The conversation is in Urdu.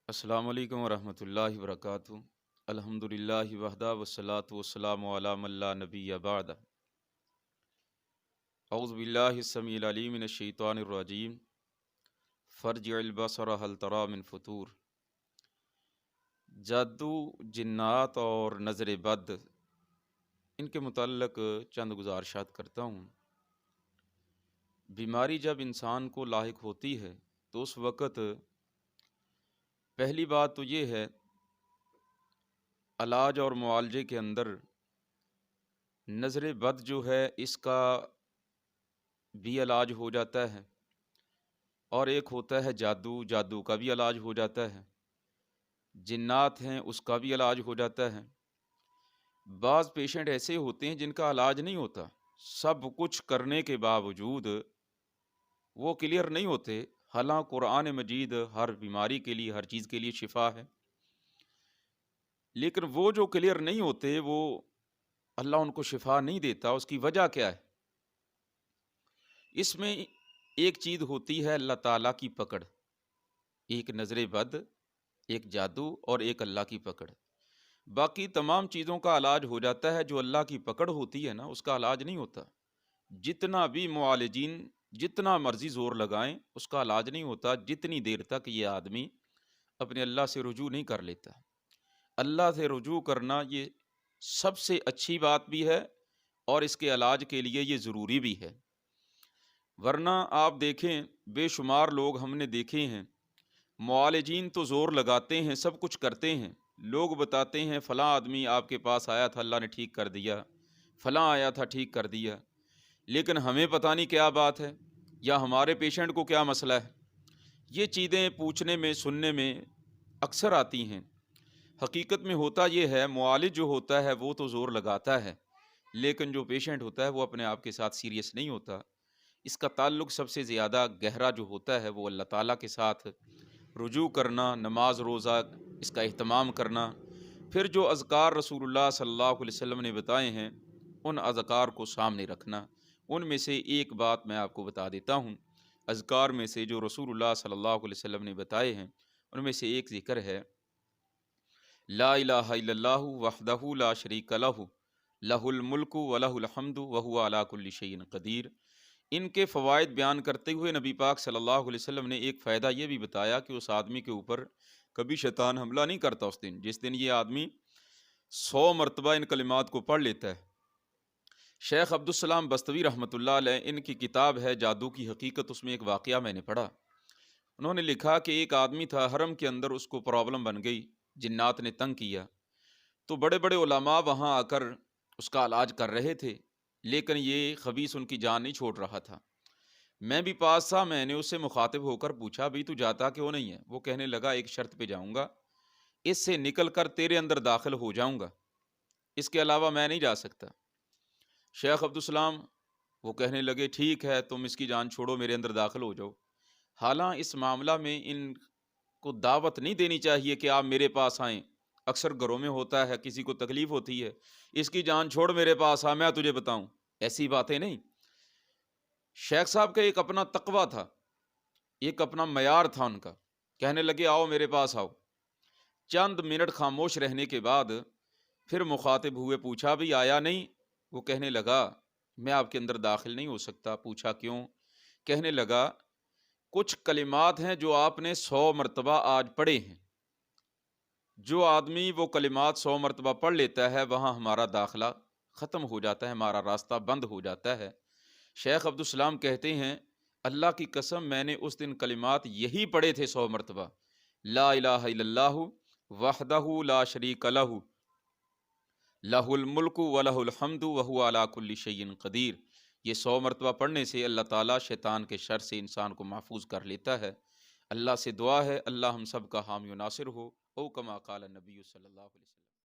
السلام علیکم ورحمۃ اللہ وبرکاتہ۔ الحمدللہ وحدہ والصلاۃ والسلام علی من لا نبی بعد۔ اعوذ باللہ السمیع العلیم من الشیطان الرجیم۔ فرجع البصر هل تری من فطور۔ جادو، جنات اور نظر بد، ان کے متعلق چند گزارشات کرتا ہوں۔ بیماری جب انسان کو لاحق ہوتی ہے تو اس وقت پہلی بات تو یہ ہے، علاج اور معالجے کے اندر نظر بد جو ہے اس کا بھی علاج ہو جاتا ہے، اور ایک ہوتا ہے جادو، جادو کا بھی علاج ہو جاتا ہے، جنات ہیں اس کا بھی علاج ہو جاتا ہے۔ بعض پیشنٹ ایسے ہوتے ہیں جن کا علاج نہیں ہوتا، سب کچھ کرنے کے باوجود وہ کلیئر نہیں ہوتے، حالانکہ قرآن مجید ہر بیماری کے لیے، ہر چیز کے لیے شفا ہے، لیکن وہ جو کلیئر نہیں ہوتے وہ اللہ ان کو شفا نہیں دیتا۔ اس کی وجہ کیا ہے؟ اس میں ایک چیز ہوتی ہے اللہ تعالیٰ کی پکڑ، ایک نظر بد، ایک جادو اور ایک اللہ کی پکڑ۔ باقی تمام چیزوں کا علاج ہو جاتا ہے، جو اللہ کی پکڑ ہوتی ہے نا اس کا علاج نہیں ہوتا۔ جتنا بھی معالجین جتنا مرضی زور لگائیں اس کا علاج نہیں ہوتا، جتنی دیر تک یہ آدمی اپنے اللہ سے رجوع نہیں کر لیتا۔ اللہ سے رجوع کرنا یہ سب سے اچھی بات بھی ہے، اور اس کے علاج کے لیے یہ ضروری بھی ہے۔ ورنہ آپ دیکھیں، بے شمار لوگ ہم نے دیکھے ہیں، معالجین تو زور لگاتے ہیں، سب کچھ کرتے ہیں، لوگ بتاتے ہیں فلاں آدمی آپ کے پاس آیا تھا اللہ نے ٹھیک کر دیا، فلاں آیا تھا ٹھیک کر دیا، لیکن ہمیں پتہ نہیں کیا بات ہے، یا ہمارے پیشنٹ کو کیا مسئلہ ہے۔ یہ چیزیں پوچھنے میں، سننے میں اکثر آتی ہیں۔ حقیقت میں ہوتا یہ ہے، معالج جو ہوتا ہے وہ تو زور لگاتا ہے، لیکن جو پیشنٹ ہوتا ہے وہ اپنے آپ کے ساتھ سیریس نہیں ہوتا۔ اس کا تعلق سب سے زیادہ گہرا جو ہوتا ہے وہ اللہ تعالیٰ کے ساتھ رجوع کرنا، نماز روزہ اس کا اہتمام کرنا، پھر جو اذکار رسول اللہ صلی اللہ علیہ وسلم نے بتائے ہیں ان اذکار کو سامنے رکھنا۔ ان میں سے ایک بات میں آپ کو بتا دیتا ہوں، اذکار میں سے جو رسول اللہ صلی اللہ علیہ وسلم نے بتائے ہیں ان میں سے ایک ذکر ہے، لا الہ الا اللہ وحدہ لا شریک لہ، لہ الملک ولہ الحمد وہو علی کل شیء قدیر۔ ان کے فوائد بیان کرتے ہوئے نبی پاک صلی اللہ علیہ وسلم نے ایک فائدہ یہ بھی بتایا کہ اس آدمی کے اوپر کبھی شیطان حملہ نہیں کرتا اس دن، جس دن یہ آدمی 100 مرتبہ ان کلمات کو پڑھ لیتا ہے۔ شیخ عبدالسلام بستوی رحمۃ اللہ علیہ، ان کی کتاب ہے جادو کی حقیقت، اس میں ایک واقعہ میں نے پڑھا۔ انہوں نے لکھا کہ ایک آدمی تھا، حرم کے اندر اس کو پرابلم بن گئی، جنات نے تنگ کیا، تو بڑے بڑے علماء وہاں آ کر اس کا علاج کر رہے تھے، لیکن یہ خبیث ان کی جان نہیں چھوڑ رہا تھا۔ میں بھی پاس تھا، میں نے اس سے مخاطب ہو کر پوچھا بھئی تو جاتا کیوں نہیں ہے؟ وہ کہنے لگا ایک شرط پہ جاؤں گا، اس سے نکل کر تیرے اندر داخل ہو جاؤں گا، اس کے علاوہ میں نہیں جا سکتا۔ شیخ عبدالسلام وہ کہنے لگے ٹھیک ہے، تم اس کی جان چھوڑو، میرے اندر داخل ہو جاؤ۔ حالانکہ اس معاملہ میں ان کو دعوت نہیں دینی چاہیے کہ آپ میرے پاس آئیں۔ اکثر گھروں میں ہوتا ہے، کسی کو تکلیف ہوتی ہے، اس کی جان چھوڑ میرے پاس آ، میں تجھے بتاؤں، ایسی باتیں نہیں۔ شیخ صاحب کا ایک اپنا تقویٰ تھا، ایک اپنا معیار تھا ان کا، کہنے لگے آؤ میرے پاس آؤ۔ چند منٹ خاموش رہنے کے بعد پھر مخاطب ہوئے، پوچھا بھی آیا نہیں؟ وہ کہنے لگا میں آپ کے اندر داخل نہیں ہو سکتا۔ پوچھا کیوں؟ کہنے لگا کچھ کلمات ہیں جو آپ نے 100 مرتبہ آج پڑھے ہیں، جو آدمی وہ کلمات 100 مرتبہ پڑھ لیتا ہے وہاں ہمارا داخلہ ختم ہو جاتا ہے، ہمارا راستہ بند ہو جاتا ہے۔ شیخ عبدالسلام کہتے ہیں اللہ کی قسم میں نے اس دن کلمات یہی پڑھے تھے 100 مرتبہ، لا الہ الا اللہ وحدہ لا شریک لہ، لہ الملک ولہ الحمد وہو علی کل شیء قدیر۔ یہ 100 مرتبہ پڑھنے سے اللہ تعالیٰ شیطان کے شر سے انسان کو محفوظ کر لیتا ہے۔ اللہ سے دعا ہے اللہ ہم سب کا حامی و ناصر ہو، او کما قال النبی صلی اللہ علیہ وسلم۔